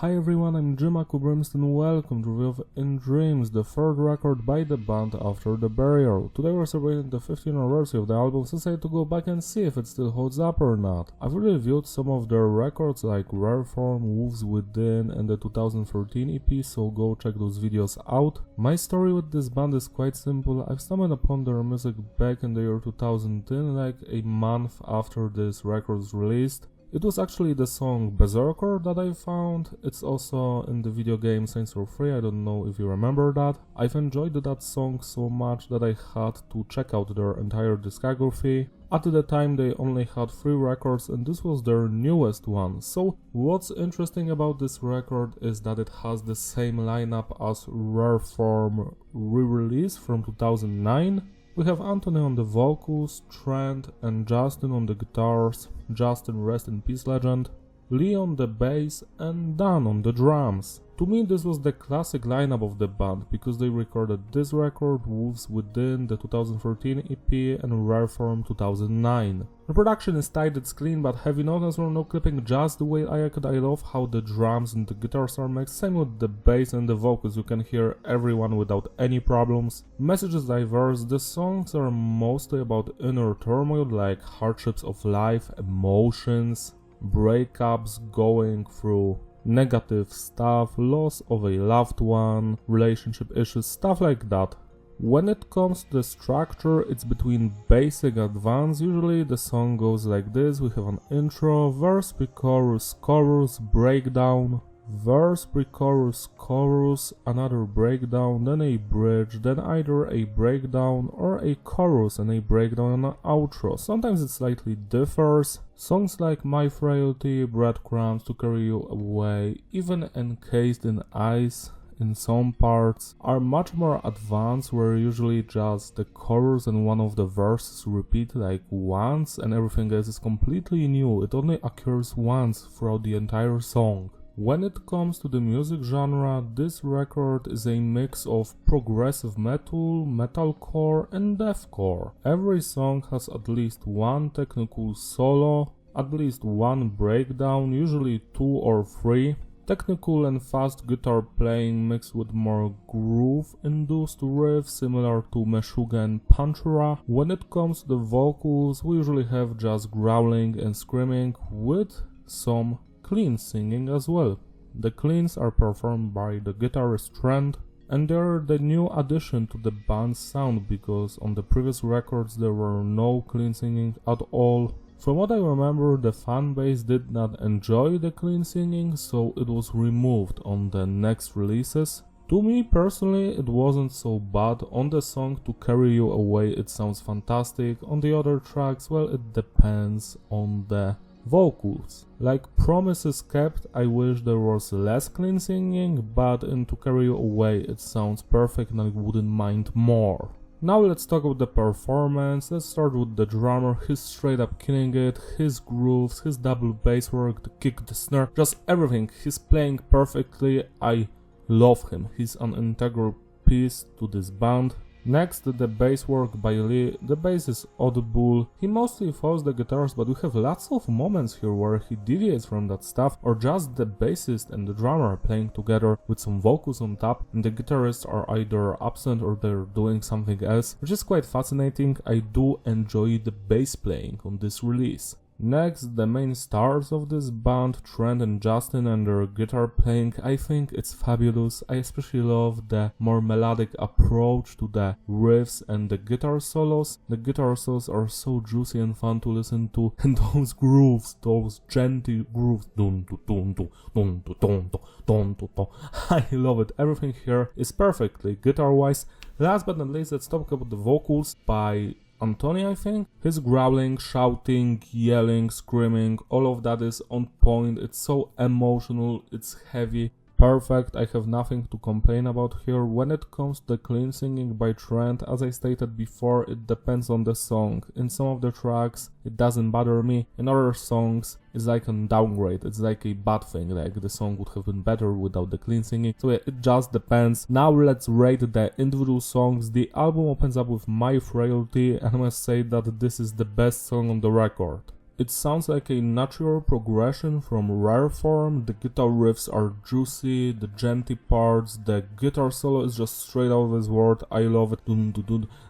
Hi everyone, I'm Crumbs and welcome to review of In Dreams, the third record by the band after the burial. Today we're celebrating the 50th anniversary of the album, so I decided to go back and see if it still holds up or not. I've already reviewed some of their records like Rare Form, Wolves Within and the 2013 EP, so go check those videos out. My story with this band is quite simple. I've stumbled upon their music back in the year 2010, like a month after this record was released. It was actually the song Berserker that I found. It's also in the video game Saints Row 3, I don't know if you remember that. I've enjoyed that song so much that I had to check out their entire discography. At the time they only had 3 records and this was their newest one. So what's interesting about this record is that it has the same lineup as Rare Form re-release from 2009. We have Anthony on the vocals, Trent and Justin on the guitars, Justin rest in peace legend, Lee on the bass and Dan on the drums. To me this was the classic lineup of the band because they recorded this record, Wolves Within, the 2013 EP and Rare Form 2009. The production is tight, it's clean but heavy notes or no clipping just the way I could. I love how the drums and the guitars are mixed, same with the bass and the vocals, you can hear everyone without any problems. Message is diverse, the songs are mostly about inner turmoil like hardships of life, emotions, breakups, going through negative stuff, loss of a loved one, relationship issues, stuff like that. When it comes to the structure, it's between basic and advanced. Usually the song goes like this: we have an intro, verse, pre-chorus, chorus, breakdown, verse, pre-chorus, chorus, another breakdown, then a bridge, then either a breakdown or a chorus and a breakdown and an outro. Sometimes it slightly differs. Songs like My Frailty, Breadcrumbs, To Carry You Away, even Encased in Ice in some parts are much more advanced, where usually just the chorus and one of the verses repeat like once and everything else is completely new. It only occurs once throughout the entire song. When it comes to the music genre, this record is a mix of progressive metal, metalcore and deathcore. Every song has at least one technical solo, at least one breakdown, usually 2 or 3. Technical and fast guitar playing mixed with more groove-induced riffs similar to Meshuggah and Panchara. When it comes to the vocals, we usually have just growling and screaming with some clean singing as well. The cleans are performed by the guitarist Trent, and they're the new addition to the band's sound because on the previous records there were no clean singing at all. From what I remember, the fanbase did not enjoy the clean singing, so it was removed on the next releases. To me personally, it wasn't so bad. On the song To Carry You Away it sounds fantastic. On the other tracks, well, it depends on the vocals. Like Promises Kept, I wish there was less clean singing, but in To Carry You Away it sounds perfect and I wouldn't mind more. Now let's talk about the performance. Let's start with the drummer. He's straight up killing it. His grooves, his double bass work, the kick, the snare, just everything. He's playing perfectly. I love him. He's an integral piece to this band. Next, the bass work by Lee. The bass is audible. He mostly follows the guitars, but we have lots of moments here where he deviates from that stuff, or just the bassist and the drummer playing together with some vocals on top, and the guitarists are either absent or they're doing something else, which is quite fascinating. I do enjoy the bass playing on this release. Next, the main stars of this band, Trent and Justin, and their guitar playing. I think it's fabulous. I especially love the more melodic approach to the riffs and the guitar solos. The guitar solos are so juicy and fun to listen to, and those grooves, those gentle grooves, dun dun dun dun dun dun dun dun dun. I love it. Everything here is perfectly guitar-wise. Last but not least, let's talk about the vocals by Anthony, I think. His growling, shouting, yelling, screaming, all of that is on point. It's so emotional, it's heavy, perfect. I have nothing to complain about here. When it comes to the clean singing by Trent, as I stated before, it depends on the song. In some of the tracks it doesn't bother me, in other songs it's like a downgrade, it's like a bad thing, like the song would have been better without the clean singing. So yeah, it just depends. Now let's rate the individual songs. The album opens up with My Frailty, and I must say that this is the best song on the record. It sounds like a natural progression from rare form, the guitar riffs are juicy, the genty parts, the guitar solo is just straight out of this world, I love it.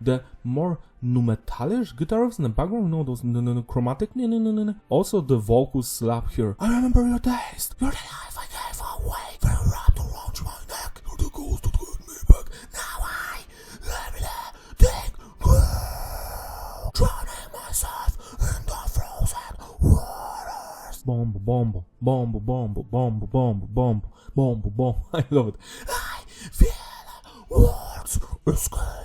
The more nu-metallish guitar riffs in the background, those chromatic, also the vocals slap here. I remember your taste, you're the life I gave away, very wrapped around my neck, you're the ghost that took me back, now I think, drowning myself in the frozen waters. Bomb, bomb, bomb, bomb, bomb, bomb, bomb, bomb, bomb. I love it. I feel words escaping.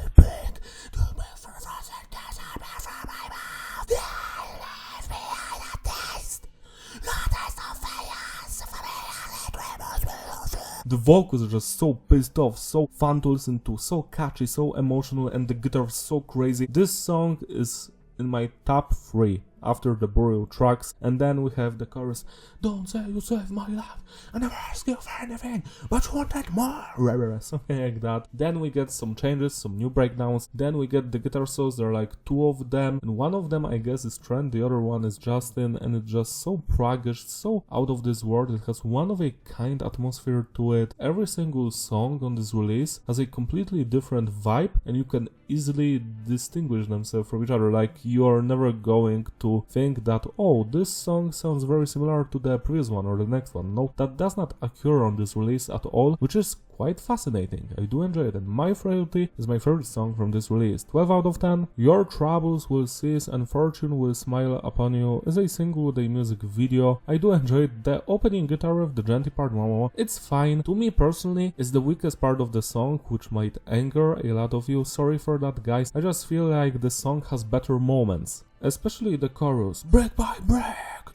The vocals are just so pissed off, so fun to listen to, so catchy, so emotional, and the guitar is so crazy. This song is in my top 3 after the burial tracks, and then we have the chorus. Don't say you saved my life, I never asked you for anything, but you wanted more, something like that. Then we get some changes, some new breakdowns, then we get the guitar solos. There are like 2 of them, and one of them I guess is Trent, the other one is Justin, and it's just so proggish, so out of this world. It has one of a kind atmosphere to it. Every single song on this release has a completely different vibe, and you can easily distinguish themselves from each other. Like, you are never going to think that, oh, this song sounds very similar to the previous one or the next one. No, that does not occur on this release at all, which is quite fascinating. I do enjoy it, and my Frailty is my favorite song from this release. 12 out of 10. Your troubles will cease and fortune will smile upon you is a single with a music video. I do enjoy it. The opening guitar riff, the genty part, it's fine. To me personally, it's the weakest part of the song, which might anger a lot of you. Sorry for that, guys. I just feel like the song has better moments, especially the chorus, break by break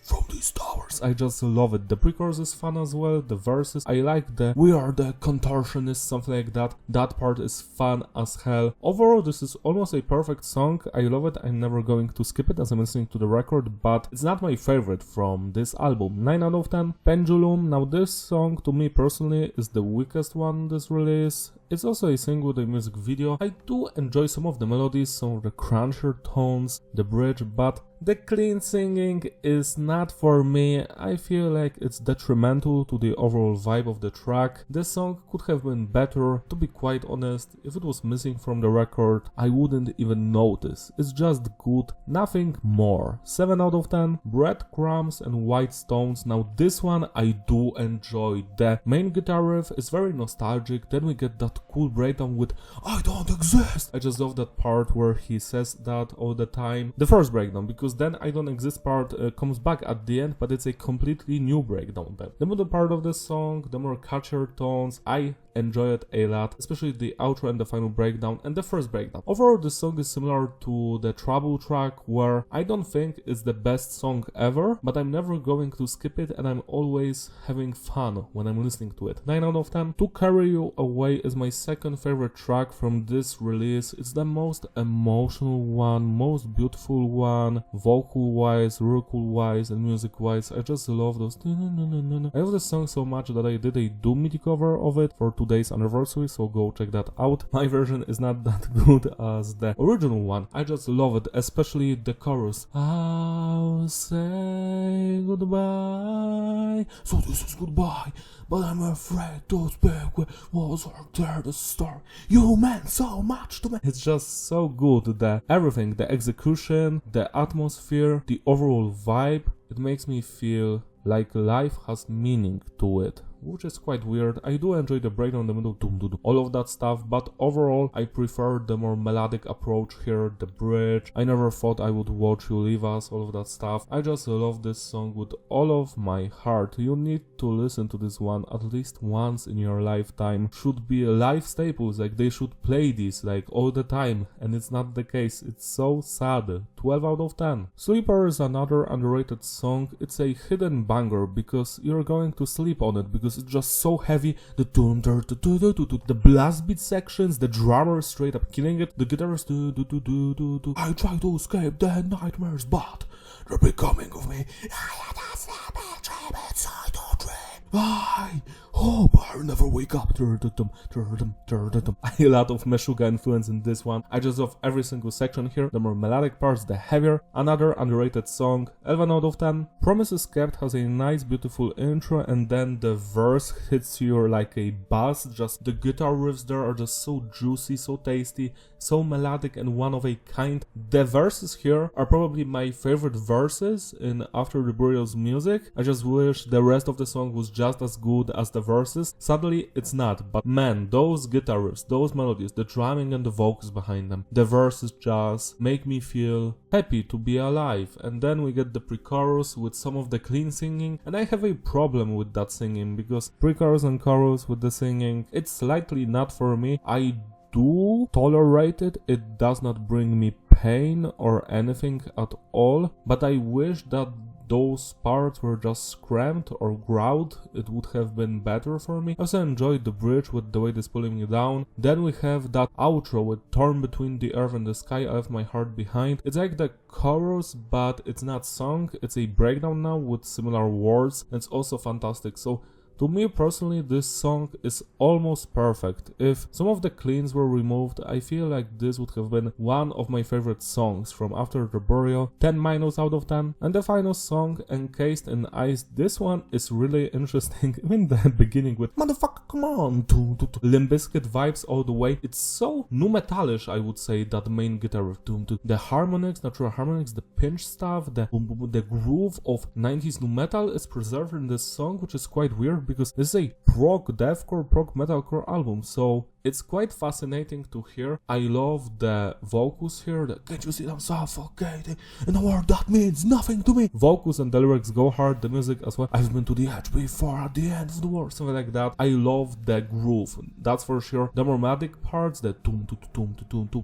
from these towers. I just love it. The pre-chorus is fun as well, the verses, I like the we are the contortionists, something like that. That part is fun as hell. Overall, this is almost a perfect song. I love it. I'm never going to skip it as I'm listening to the record, but it's not my favorite from this album. 9 out of 10. Pendulum. Now this song, to me personally, is the weakest one on this release. It's also a single with a music video. I do enjoy some of the melodies, some of the crunchier tones, the bridge, but the clean singing is not for me. I feel like it's detrimental to the overall vibe of the track. This song could have been better. To be quite honest, if it was missing from the record, I wouldn't even notice. It's just good, nothing more. 7 out of 10. Breadcrumbs and White Stones. Now this one I do enjoy. The main guitar riff is very nostalgic. Then we get that cool breakdown with I don't exist. I just love that part where he says that all the time. The first breakdown, because then I don't exist part comes back at the end, but it's a completely new breakdown then. The middle part of the song, the more catchier tones, I enjoy it a lot, especially the outro and the final breakdown and the first breakdown. Overall, this song is similar to the Trouble track, where I don't think it's the best song ever, but I'm never going to skip it and I'm always having fun when I'm listening to it. 9 out of 10. To Carry You Away is my second favorite track from this release. It's the most emotional one, most beautiful one, vocal-wise, lyrical-wise, and music-wise. I just love those. I love this song so much that I did a Doom MIDI cover of it for today's anniversary, so go check that out. My version is not that good as the original one. I just love it, especially the chorus. I'll say goodbye. So this is goodbye, but I'm afraid to speak with walls are there to start. You meant so much to me. It's just so good. The everything, the execution, the atmosphere, the overall vibe, it makes me feel like life has meaning to it, which is quite weird. I do enjoy the breakdown in the middle, all of that stuff, but overall I prefer the more melodic approach here, the bridge. I never thought I would watch you leave us, all of that stuff. I just love this song with all of my heart. You need to listen to this one at least once in your lifetime. Should be life staples, like they should play this like all the time, and it's not the case. It's so sad. 12 out of 10. Sleeper is another underrated song. It's a hidden banger because you're going to sleep on it because it's just so heavy. The blast beat sections, the drummer is straight up killing it. The guitarist I try to escape the nightmares, but they're becoming of me. I had a sleeping dream inside a dream. I hope I'll never wake up. A lot of Meshuggah influence in this one. I just love every single section here. The more melodic parts, the heavier. Another underrated song, 11 out of 10. Promises Kept has a nice beautiful intro, and then the verse hits you like a buzz. Just the guitar riffs there are just so juicy, so tasty, so melodic and one of a kind. The verses here are probably my favorite verses in After the Burial's music. I just wish the rest of the song was just as good as the verses. Sadly, it's not, but man, those guitar riffs, those melodies, the drumming and the vocals behind them, the verses just make me feel happy to be alive. And then we get the pre-chorus with some of the clean singing, and I have a problem with that singing because pre-chorus and chorus with the singing, it's slightly not for me. I do tolerate it, it does not bring me pain or anything at all, but I wish that those parts were just scrammed or growled, it would have been better for me. I also enjoyed the bridge with the way it's pulling me down. Then we have that outro with Torn Between the Earth and the Sky, I Left My Heart Behind. It's like the chorus, but it's not sung, it's a breakdown now with similar words. It's also fantastic. So to me personally, this song is almost perfect. If some of the cleans were removed, I feel like this would have been one of my favorite songs from After the Burial, 10 minus out of 10. And the final song, Encased in Ice, this one is really interesting. In the beginning with motherfucker, come on, Limp Bizkit vibes all the way. It's so nu metalish, I would say, that main guitar riff. The harmonics, natural harmonics, the pinch stuff, the groove of 90s nu metal is preserved in this song, which is quite weird because this is a prog deathcore, prog metalcore album, so it's quite fascinating to hear. I love the vocals here, the "Can't you see I'm suffocating in a world that means nothing to me." Vocals and the lyrics go hard, the music as well. I've been to the edge before, at the end of the world, something like that. I love the groove, that's for sure. The more melodic parts, the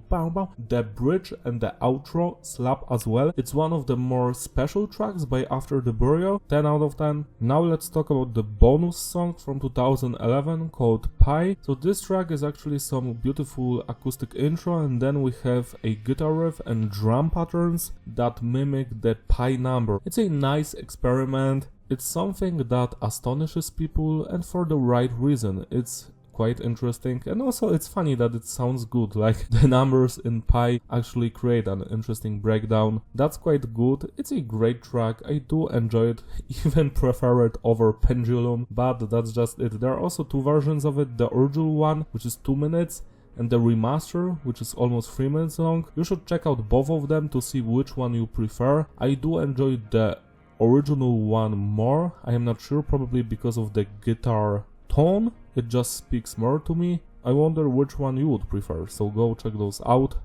pow pow, the bridge and the outro slap as well. It's one of the more special tracks by After the Burial, 10 out of 10. Now let's talk about the bonus song from 2011 called Pie. So this track is actually some beautiful acoustic intro, and then we have a guitar riff and drum patterns that mimic the Pie number. It's a nice experiment. It's something that astonishes people, and for the right reason. It's quite interesting, and also it's funny that it sounds good, like the numbers in Pi actually create an interesting breakdown. That's quite good. It's a great track, I do enjoy it, even prefer it over Pendulum, but that's just it. There are also two versions of it, the original one, which is 2 minutes, and the remaster, which is almost 3 minutes long. You should check out both of them to see which one you prefer. I do enjoy the original one more. I am not sure, probably because of the guitar tone. It just speaks more to me. I wonder which one you would prefer, so go check those out.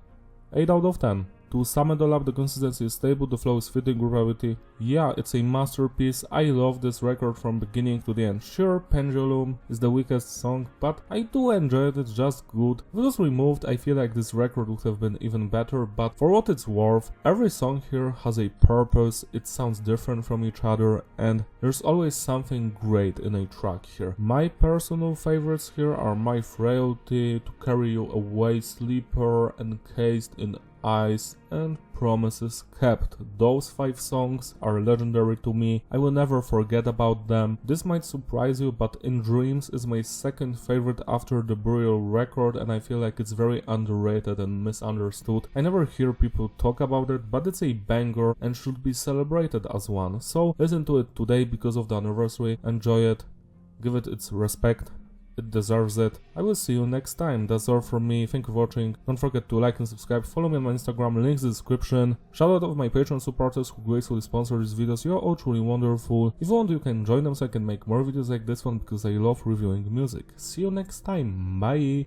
8 out of 10. To sum it all up, the consistency is stable, the flow is fitting, gravity. Yeah, it's a masterpiece. I love this record from beginning to the end. Sure, Pendulum is the weakest song, but I do enjoy it, it's just good. If it was removed, I feel like this record would have been even better, but for what it's worth, every song here has a purpose, it sounds different from each other, and there's always something great in a track here. My personal favorites here are My Frailty, To Carry You Away, Sleeper, Encased in Ice, and Promises Kept. Those 5 songs are legendary to me. I will never forget about them. This might surprise you, but In Dreams is my second favorite After the Burial record, and I feel like it's very underrated and misunderstood. I never hear people talk about it, but it's a banger and should be celebrated as one. So listen to it today because of the anniversary, enjoy it, give it its respect. It deserves it. I will see you next time. That's all from me. Thank you for watching. Don't forget to like and subscribe. Follow me on my Instagram, links in the description. Shout out to my Patreon supporters who gracefully sponsor these videos. You're all truly wonderful. If you want, you can join them so I can make more videos like this one because I love reviewing music. See you next time. Bye.